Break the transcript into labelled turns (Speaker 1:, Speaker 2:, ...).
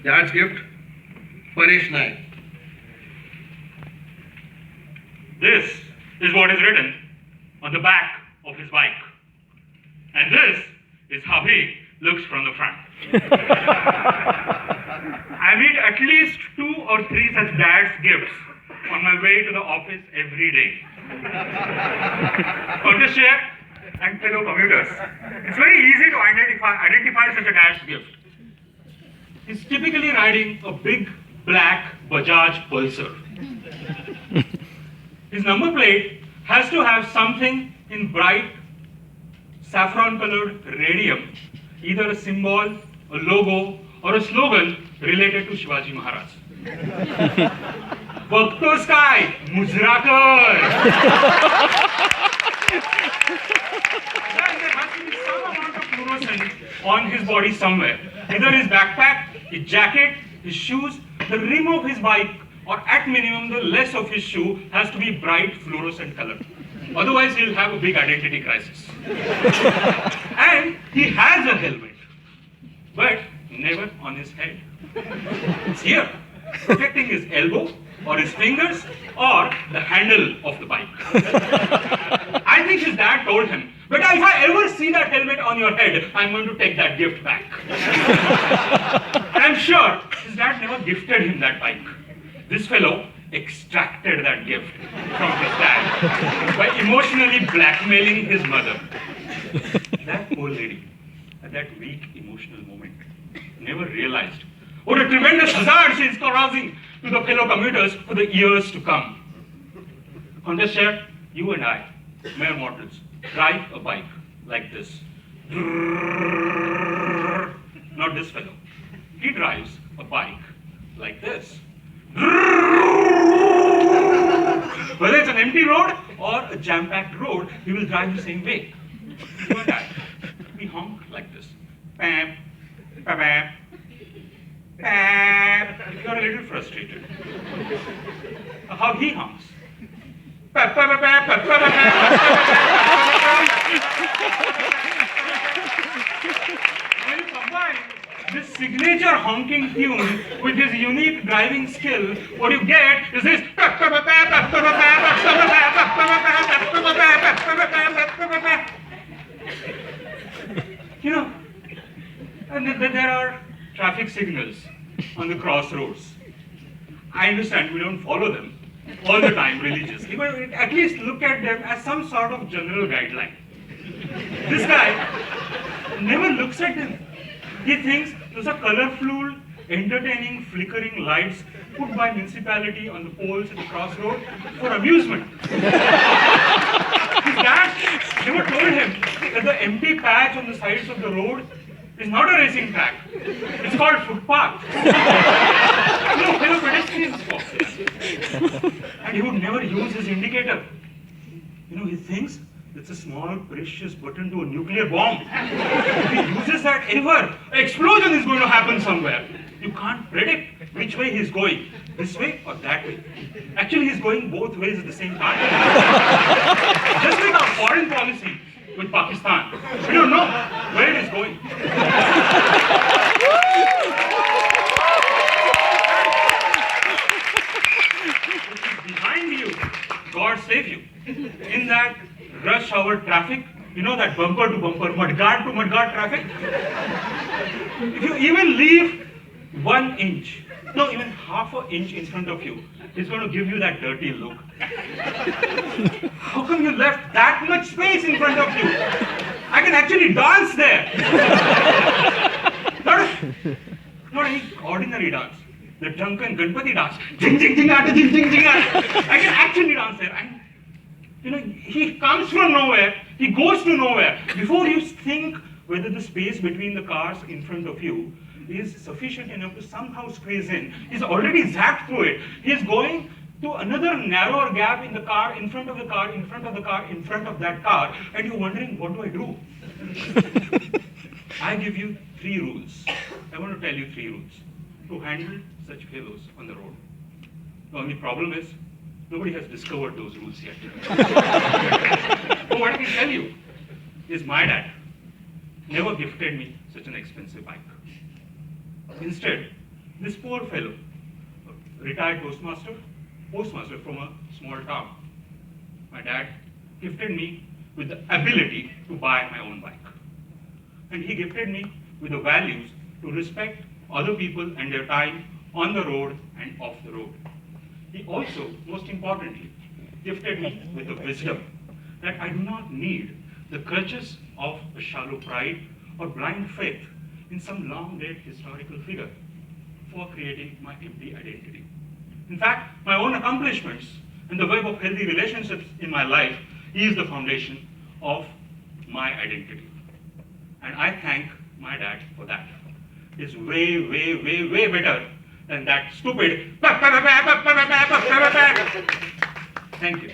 Speaker 1: Dad's gift, Paresh Naik.
Speaker 2: This is what is written on the back of his bike. And this is how he looks from the front. I meet at least 2 or 3 such dad's gifts on my way to the office every day. For this year and fellow commuters, it's very easy to identify such a dad's gift. He's typically riding a big black Bajaj Pulsar. His number plate has to have something in bright saffron-colored radium, either a symbol, a logo, or a slogan related to Shivaji Maharaj. Bhakto Sky, Mujrakar! There has to be some amount of fluorescence on his body somewhere. Either his backpack, his jacket, his shoes, the rim of his bike, or at minimum the less of his shoe has to be bright fluorescent color. Otherwise he'll have a big identity crisis. And he has a helmet, but never on his head. It's here, protecting his elbow or his fingers or the handle of the bike. I think his dad told him, "But if I ever see that helmet on your head, I'm going to take that gift back." And I'm sure his dad never gifted him that bike. This fellow extracted that gift from his dad by emotionally blackmailing his mother. That poor lady, at that weak emotional moment, never realized what a tremendous hazard she is causing to the fellow commuters for the years to come. On this year, you and I, mere mortals, drive a bike like this. Not this fellow. He drives a bike like this. Whether it's an empty road or a jam-packed road, he will drive the same way. You and I, we honk like this. Pam, pam, pam, pam. You're a little frustrated. How he honks. Pam, pam, pam, pam, pam, pam, pam. When you combine this signature honking tune with his unique driving skill, what you get is this. You know, and there are traffic signals on the crossroads. I understand we don't follow them all the time religiously, but at least look at them as some sort of general guideline. This guy never looks at them. He thinks those are colorful, entertaining, flickering lights put by municipality on the poles at the crossroad for amusement. His dad never told him that the empty patch on the sides of the road is not a racing track. It's called footpath. No fellow pedestrians walk there. And he would never use his indicator. You know, he thinks it's a small, precious button to a nuclear bomb. If he uses that ever, an explosion is going to happen somewhere. You can't predict which way he's going, this way or that way. Actually, he's going both ways at the same time. Just like our foreign policy with Pakistan. We don't know where it is going. Behind you, God save you. In that rush hour traffic, you know, that bumper to bumper, mudguard to mudguard traffic. If you even leave 1 inch, no, even half an inch in front of you, it's going to give you that dirty look. How come you left that much space in front of you? I can actually dance there. Not any ordinary dance. The drunken Ganpati dance. Jing jing jing jing jing jing. I can actually dance there. And you know, he comes from nowhere, he goes to nowhere. Before you think whether the space between the cars in front of you is sufficient enough to somehow squeeze in, he's already zapped through it. He's going to another narrower gap in the car, in front of the car, in front of the car, in front of that car, and you're wondering, what do I do? I give you 3 rules. I want to tell you 3 rules to handle such fellows on the road. The only problem is, nobody has discovered those rules yet. But what I can tell you is my dad never gifted me such an expensive bike. Instead, This poor fellow, retired postmaster from a small town. My dad gifted me with the ability to buy my own bike. And he gifted me with the values to respect other people and their time on the road and off the road. He also, most importantly, gifted me with the wisdom that I do not need the crutches of a shallow pride or blind faith in some long-dead historical figure for creating my empty identity. In fact, my own accomplishments and the web of healthy relationships in my life is the foundation of my identity. And I thank my dad for that. It's way, way, way, way better than that stupid. Thank you.